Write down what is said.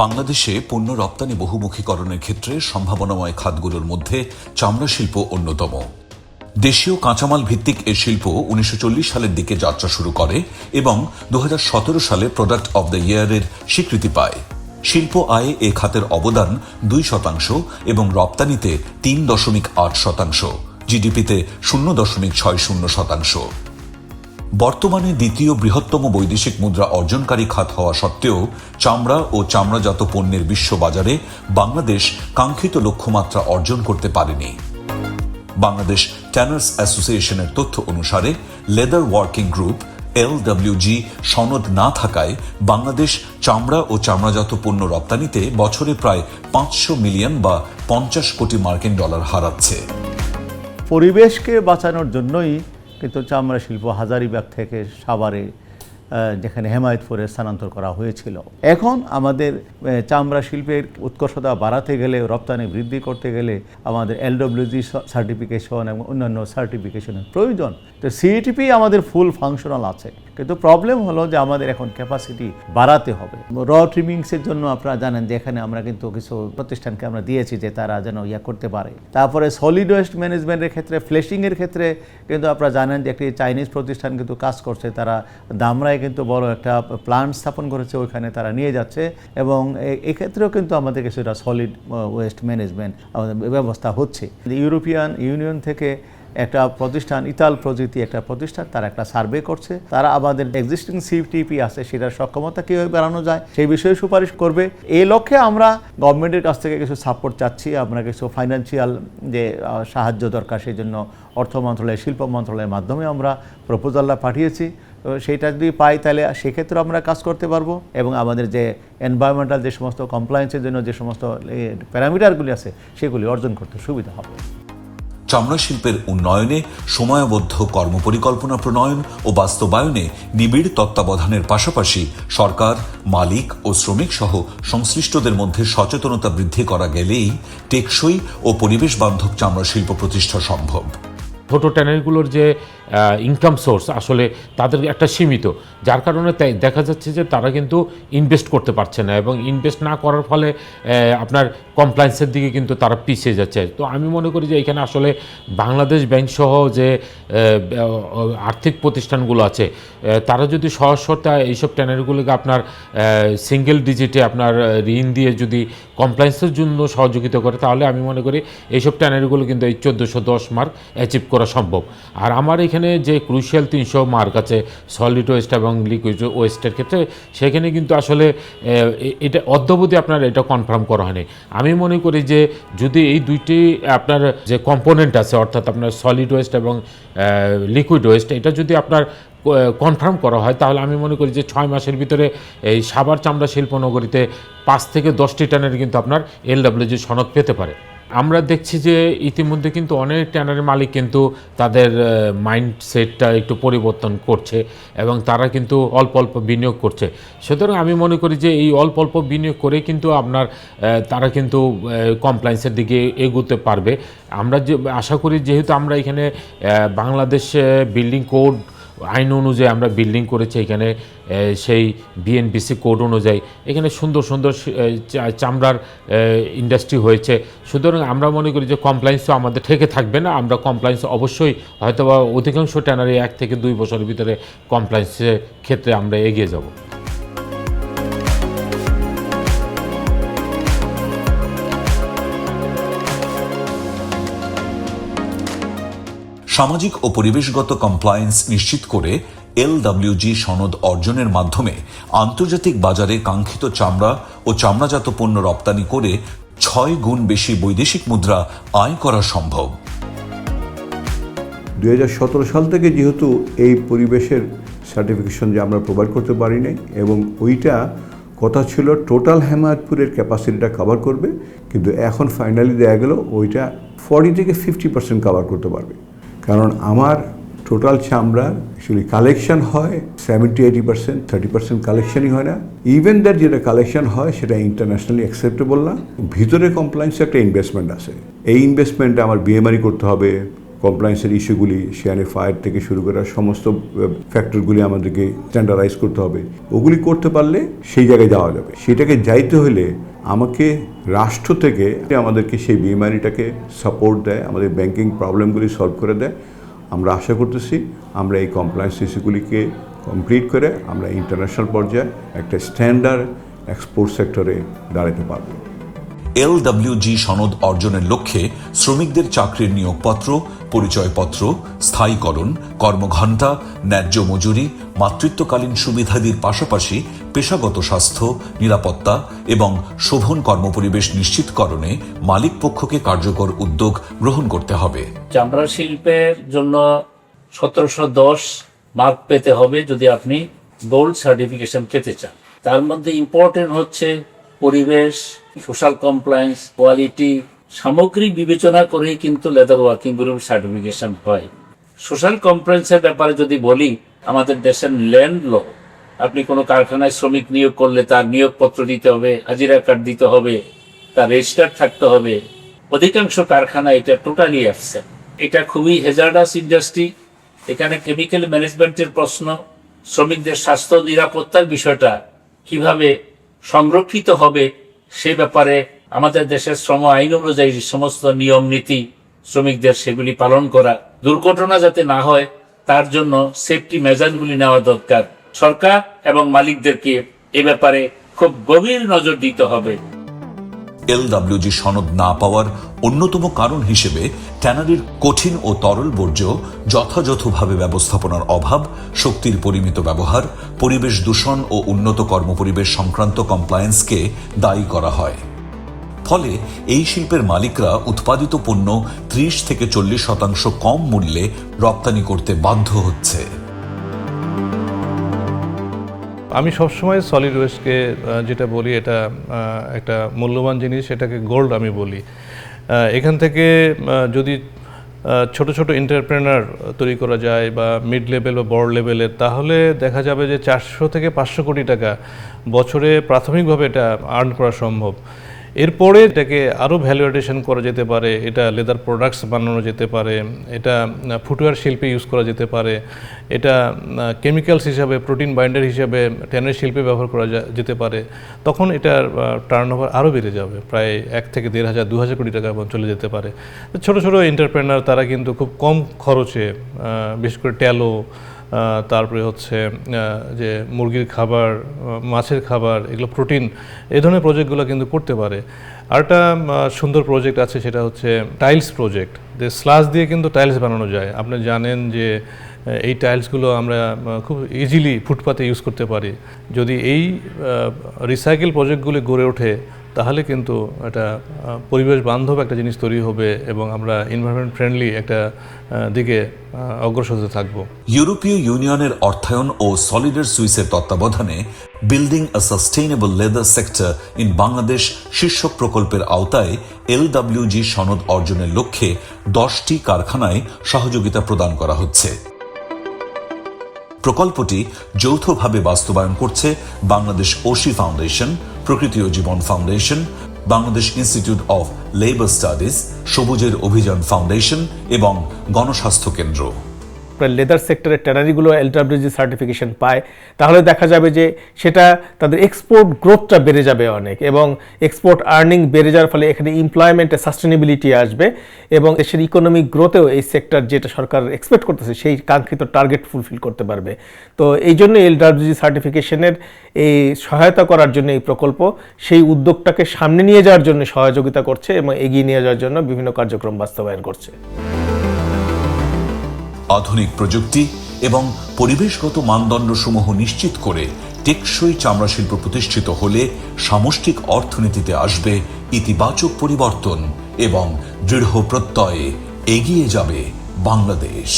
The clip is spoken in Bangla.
বাংলাদেশে পণ্য রপ্তানি বহুমুখীকরণের ক্ষেত্রে সম্ভাবনাময় খাতগুলোর মধ্যে চামড়া শিল্প অন্যতম। দেশীয় কাঁচামাল ভিত্তিক এ শিল্প ১৯৪০ সালের দিকে যাত্রা শুরু করে এবং ২০১৭ সালে প্রোডাক্ট অব দ্য ইয়ারের স্বীকৃতি পায়। শিল্প আয়ে এ খাতের অবদান ২% এবং রপ্তানিতে ৩.৮%, জিডিপিতে ০.৬০%। বর্তমানে দ্বিতীয় বৃহত্তম বৈদেশিক মুদ্রা অর্জনকারী খাত হওয়া সত্ত্বেও চামড়া ও চামড়াজাত পণ্যের বিশ্ববাজারে বাংলাদেশ কাঙ্ক্ষিত লক্ষ্যমাত্রা অর্জন করতে পারেনি। বাংলাদেশ ট্যানার্স অ্যাসোসিয়েশনের তথ্য অনুসারে লেদার ওয়ার্কিং গ্রুপ LWG সনদ না থাকায় বাংলাদেশ চামড়া ও চামড়াজাত পণ্য রপ্তানিতে বছরে প্রায় ৫০০ মিলিয়ন বা ৫০ কোটি মার্কিন ডলার হারাচ্ছে। পরিবেশকে বাঁচানোর জন্যই কিন্তু চামড়া শিল্প হাজারীবাগ থেকে সাভারে, যেখানে হেমায়েতপুরে স্থানান্তর করা হয়েছিল। এখন আমাদের চামড়া শিল্পের উৎকর্ষতা বাড়াতে গেলে, রপ্তানি বৃদ্ধি করতে গেলে আমাদের LWG সার্টিফিকেশন এবং অন্যান্য সার্টিফিকেশনের প্রয়োজন। তো CETP আমাদের ফুল ফাংশনাল আছে, কিন্তু প্রবলেম হলো যে আমাদের এখন ক্যাপাসিটি বাড়াতে হবে। র ট্রিমিংসের জন্য আপনারা জানেন যে এখানে আমরা কিন্তু কিছু প্রতিষ্ঠানকে আমরা দিয়েছি যে তারা যেন করতে পারে। তারপরে সলিড ওয়েস্ট ম্যানেজমেন্টের ক্ষেত্রে, ফ্লেশিংয়ের ক্ষেত্রে কিন্তু আপনারা জানেন যে একটি চাইনিজ প্রতিষ্ঠান কিন্তু কাজ করছে। তারা দামরায় কিন্তু বড় একটা প্লান্ট স্থাপন করেছে, ওইখানে তারা নিয়ে যাচ্ছে এবং এক্ষেত্রেও কিন্তু আমাদের কিছুটা সলিড ওয়েস্ট ম্যানেজমেন্ট আমাদের ব্যবস্থা হচ্ছে। ইউরোপিয়ান ইউনিয়ন থেকে একটা প্রতিষ্ঠান, ইতাল প্রযুক্তি একটা প্রতিষ্ঠান, তারা একটা সার্ভে করছে। তারা আমাদের এক্সিস্টিং CETP আছে সেটার সক্ষমতা কীভাবে বাড়ানো যায় সেই বিষয়ে সুপারিশ করবে। এই লক্ষ্যে আমরা গভর্নমেন্টের কাছ থেকে কিছু সাপোর্ট চাচ্ছি। আমরা কিছু ফাইন্যান্সিয়াল যে সাহায্য দরকার সেই জন্য অর্থ মন্ত্রণালয়, শিল্প মন্ত্রণালয়ের মাধ্যমে আমরা প্রপোজালটা পাঠিয়েছি। তো সেইটা যদি পাই তাহলে সেক্ষেত্রে আমরা কাজ করতে পারবো এবং আমাদের যে এনভায়রনমেন্টাল যে সমস্ত কমপ্লায়েন্সের জন্য যে সমস্ত প্যারামিটারগুলি আছে সেগুলি অর্জন করতে সুবিধা হবে। চামড়া শিল্পের উন্নয়নে সময়াবদ্ধ কর্মপরিকল্পনা প্রণয়ন ও বাস্তবায়নে নিবিড় তত্ত্বাবধানের পাশাপাশি সরকার, মালিক ও শ্রমিক সহ সংশ্লিষ্টদের মধ্যে সচেতনতা বৃদ্ধি করা গেলেই টেকসই ও পরিবেশ বান্ধব চামড়া শিল্প প্রতিষ্ঠা সম্ভব। ছোট ট্যানারিগুলোর যে ইনকাম সোর্স আসলে তাদের একটা সীমিত, যার কারণে দেখা যাচ্ছে যে তারা কিন্তু ইনভেস্ট করতে পারছে না এবং ইনভেস্ট না করার ফলে আপনার কমপ্লায়েন্সের দিকে কিন্তু তারা পিছিয়ে যাচ্ছে। তো আমি মনে করি যে এখানে আসলে বাংলাদেশ ব্যাংক সহ যে আর্থিক প্রতিষ্ঠানগুলো আছে তারা যদি সহজতা এইসব ট্যানারিগুলোকে আপনার সিঙ্গেল ডিজিটে আপনার ঋণ দিয়ে যদি কমপ্লায়েন্সের জন্য সহযোগিতা করে তাহলে আমি মনে করি এইসব ট্যানারিগুলো কিন্তু এই 1410 মার্ক অ্যাচিভ করা সম্ভব। আর আমার এখানে যে ক্রুশিয়াল 300 মার্ক আছে সলিড ওয়েস্ট এবং লিকুইড ওয়েস্টের ক্ষেত্রে, সেখানে কিন্তু আসলে এটা অদ্যাবধি আপনার এটা কনফার্ম করা হয়নি। আমি মনে করি যে যদি এই দুইটি আপনার যে কম্পোনেন্ট আছে অর্থাৎ আপনার সলিড ওয়েস্ট এবং লিকুইড ওয়েস্ট, এটা যদি আপনার কনফার্ম করা হয় তাহলে আমি মনে করি যে 6 মাসের ভিতরে এই সাভার চামড়া শিল্পনগরীতে 5 থেকে 10টি ট্যানারি কিন্তু আপনার LWG সনদ পেতে পারে। আমরা দেখছি যে ইতিমধ্যে কিন্তু অনেক ট্যানারির মালিক কিন্তু তাদের মাইন্ডসেটটা একটু পরিবর্তন করছে এবং তারা কিন্তু অল্প অল্প বিনিয়োগ করছে। সুতরাং আমি মনে করি যে এই অল্প অল্প বিনিয়োগ করে কিন্তু আপনার তারা কিন্তু কমপ্লায়েন্সের দিকে এগোতে পারবে। আমরা যে আশা করি, যেহেতু আমরা এখানে বাংলাদেশ বিল্ডিং কোড আইন অনুযায়ী আমরা বিল্ডিং করেছি, এখানে সেই BNBC কোড অনুযায়ী এখানে সুন্দর সুন্দর চামড়ার ইন্ডাস্ট্রি হয়েছে। সুতরাং আমরা মনে করি যে কমপ্লায়েন্সও আমাদের ঠেকে থাকবে না। আমরা কমপ্লায়েন্স অবশ্যই হয়তো বা অধিকাংশ ট্যানারি 1 থেকে 2 বছরের ভিতরে কমপ্লায়েন্সের ক্ষেত্রে আমরা এগিয়ে যাব। সামাজিক ও পরিবেশগত কমপ্লায়েন্স নিশ্চিত করে LWG সনদ অর্জনের মাধ্যমে আন্তর্জাতিক বাজারে কাঙ্ক্ষিত চামড়া ও চামড়াজাত পণ্য রপ্তানি করে 6 গুণ বেশি বৈদেশিক মুদ্রা আয় করা সম্ভব। 2017 সাল থেকে যেহেতু এই পরিবেশের সার্টিফিকেশন যে আমরা প্রোভাইড করতে পারি নাই এবং ওইটা কথা ছিল টোটাল হেমায়েতপুরের ক্যাপাসিটিটা কভার করবে, কিন্তু এখন ফাইনালি দেখা গেল ওইটা 40 থেকে 50% কভার করতে পারবে। কারণ আমার টোটাল চামড়ার অ্যাকচুয়ালি কালেকশন হয় 70-80%, 30% কালেকশনই হয় না। ইভেন দ্যাট যেটা কালেকশন হয় সেটা ইন্টারন্যাশনালি অ্যাকসেপ্টেবল না। ভিতরে কমপ্লায়েন্সে একটা ইনভেস্টমেন্ট আছে, এই ইনভেস্টমেন্টে আমার BMRE করতে হবে, কমপ্লায়েন্সের ইস্যুগুলি শিয়ানি ফায়ার থেকে শুরু করে সমস্ত ফ্যাক্টরগুলি আমাদেরকে স্ট্যান্ডার্ডাইজ করতে হবে। ওগুলি করতে পারলে সেই জায়গায় যাওয়া যাবে। সেটাকে যাইতে হলে আমাকে রাষ্ট্র থেকে আমাদেরকে সেই বিএমআরইটাকে সাপোর্ট দেয়, আমাদের ব্যাংকিং প্রবলেমগুলি সলভ করে দেয়। আমরা আশা করতেছি আমরা এই কমপ্লায়েন্স ইস্যুগুলিকে কমপ্লিট করে আমরা ইন্টারন্যাশনাল পর্যায়ে একটা স্ট্যান্ডার্ড এক্সপোর্ট সেক্টরে দাঁড়াতে পারব। LWG সনদ অর্জনের লক্ষ্যে শ্রমিকদের চাকরির নিয়োগপত্র, পরিচয়পত্র, স্থায়ীকরণ, কর্মঘণ্টা, ন্যায্য মজুরি, মাতৃত্বকালীন সুবিধাদির পাশাপাশি পেশাগত স্বাস্থ্য, নিরাপত্তা এবং শোভন কর্মপরিবেশ নিশ্চিতকরণে মালিক পক্ষকে কার্যকর উদ্যোগ গ্রহণ করতে হবে। চামড়া শিল্পের জন্য 1710 মার্ক পেতে হবে যদি আপনি গোল্ড সার্টিফিকেশন পেতে চান। তার মধ্যে ইম্পর্টেন্ট হচ্ছে পরিবেশ, সোশ্যাল কমপ্লায়েন্স, কোয়ালিটি, সামগ্রিক বিবেচনা করেই কিন্তু লেদার ওয়ার্কিং গ্রুপ সার্টিফিকেশন হয়। সোশ্যাল কমপ্লায়েন্সের ব্যাপারে যদি বলি, আমাদের দেশের ল্যান্ড ল, আপনি কোনো কারখানায় শ্রমিক নিয়োগ করলে তার নিয়োগপত্র দিতে হবে, হাজিরা কার্ড দিতে হবে, তার রেজিস্টার থাকতে হবে। অধিকাংশ কারখানা এটা টোটালি অ্যাবসেন্ট। এটা খুবই হ্যাজার্ডাস ইন্ডাস্ট্রি। এখানে কেমিক্যাল ম্যানেজমেন্টের প্রশ্ন, শ্রমিকদের স্বাস্থ্য নিরাপত্তার বিষয়টা কিভাবে সংরক্ষিত হবে সে ব্যাপারে আমাদের দেশের শ্রম আইন অনুযায়ী সমস্ত নিয়ম নীতি শ্রমিকদের সেগুলি পালন করা, দুর্ঘটনা যাতে না হয় তার জন্য সেফটি মেজারগুলি নেওয়া দরকার। সরকার এবং মালিকদেরকে এ ব্যাপারে খুব গভীর নজর দিতে হবে। LWG সনদ না পাওয়ার অন্যতম কারণ হিসেবে ট্যানারির কঠিন ও তরল বর্জ্য যথাযথভাবে ব্যবস্থাপনার অভাব, শক্তির পরিমিত ব্যবহার, পরিবেশ দূষণ ও উন্নত কর্মপরিবেশ সংক্রান্ত কমপ্লায়েন্সকে দায়ী করা হয়। ফলে এই শিল্পের মালিকরা উৎপাদিত পণ্য 30 থেকে 40% কম মূল্যে রপ্তানি করতে বাধ্য হচ্ছে। আমি সবসময় সলিড ওয়েস্টকে যেটা বলি, এটা একটা মূল্যবান জিনিস, এটাকে গোল্ড আমি বলি। এখান থেকে যদি ছোট ছোট এন্টারপ্রেনার তৈরি করা যায় বা মিড লেভেল বা বড় লেভেলের, তাহলে দেখা যাবে যে 400 থেকে 500 কোটি টাকা বছরে প্রাথমিকভাবে এটা আর্ন করা সম্ভব। এরপরে এটাকে আরও ভ্যালুয়েশন করা যেতে পারে, এটা লেদার প্রোডাক্টস বানানো যেতে পারে, এটা ফুটওয়্যার শিল্পে ইউজ করা যেতে পারে, এটা কেমিক্যালস হিসাবে, প্রোটিন বাইন্ডার হিসাবে ট্যানের শিল্পে ব্যবহার করা যেতে পারে। তখন এটার টার্নওভার আরও বেড়ে যাবে, প্রায় 1 থেকে 1,500 2,000 কোটি টাকা চলে যেতে পারে। ছোট ছোট এন্টারপ্রেনার তারা কিন্তু খুব কম খরচে, বিশেষ করে ট্যালো, তারপরে হচ্ছে যে মুরগির খাবার, মাছের খাবার, এগুলো প্রোটিন, এই ধরনের প্রজেক্টগুলো কিন্তু করতে পারে। আরেকটা সুন্দর প্রজেক্ট আছে, সেটা হচ্ছে টাইলস প্রজেক্ট। যে স্লাস দিয়ে কিন্তু টাইলস বানানো যায়। আপনি জানেন যে এই টাইলসগুলো আমরা খুব ইজিলি ফুটপাতে ইউজ করতে পারি। যদি এই রিসাইকেল প্রজেক্টগুলি গড়ে ওঠে তাহলে কিন্তু একটা পরিবেশ বান্ধব একটা জিনিস তৈরি হবে এবং আমরা এনভায়রনমেন্ট ফ্রেন্ডলি একটা দিকে অগ্রসর হতে থাকবো। ইউরোপীয় ইউনিয়নের অর্থায়ন ও সলিডার সুইসের তত্ত্বাবধানে building a sustainable leather sector in Bangladesh শীর্ষক প্রকল্পের আওতায় LWG সনদ অর্জনের লক্ষ্যে 10টি কারখানায় সহযোগিতা প্রদান করা হচ্ছে। প্রকল্পটি যৌথভাবে বাস্তবায়ন করছে বাংলাদেশ ওশি ফাউন্ডেশন, প্রকৃতি ও জীবন foundation, Bangladesh institute of labour studies, সবুজের অভিযান ফাউন্ডেশন এবং গণস্বাস্থ্য কেন্দ্র। লেদার সেক্টরের ট্যানারিগুলো LWG সার্টিফিকেশন পায়, তাহলে দেখা যাবে যে সেটা তাদের এক্সপোর্ট গ্রোথটা বেড়ে যাবে অনেক, এবং এক্সপোর্ট আর্নিং বেড়ে যাওয়ার ফলে এখানে এমপ্লয়মেন্টে সাস্টেনেবিলিটি আসবে এবং দেশের ইকোনমিক গ্রোথেও এই সেক্টর যেটা সরকার এক্সপেক্ট করতেছে সেই কাঙ্ক্ষিত টার্গেট ফুলফিল করতে পারবে। তো এই জন্য LWG সার্টিফিকেশনের এই সহায়তা করার জন্য এই প্রকল্প সেই উদ্যোগটাকে সামনে নিয়ে যাওয়ার জন্য সহযোগিতা করছে এবং এগিয়ে নিয়ে যাওয়ার জন্য বিভিন্ন কার্যক্রম বাস্তবায়ন করছে। আধুনিক প্রযুক্তি এবং পরিবেশগত মানদণ্ডসমূহ নিশ্চিত করে টেকসই চামড়া শিল্প প্রতিষ্ঠিত হলে সামষ্টিক অর্থনীতিতে আসবে ইতিবাচক পরিবর্তন এবং দৃঢ় প্রত্যয়ে এগিয়ে যাবে বাংলাদেশ।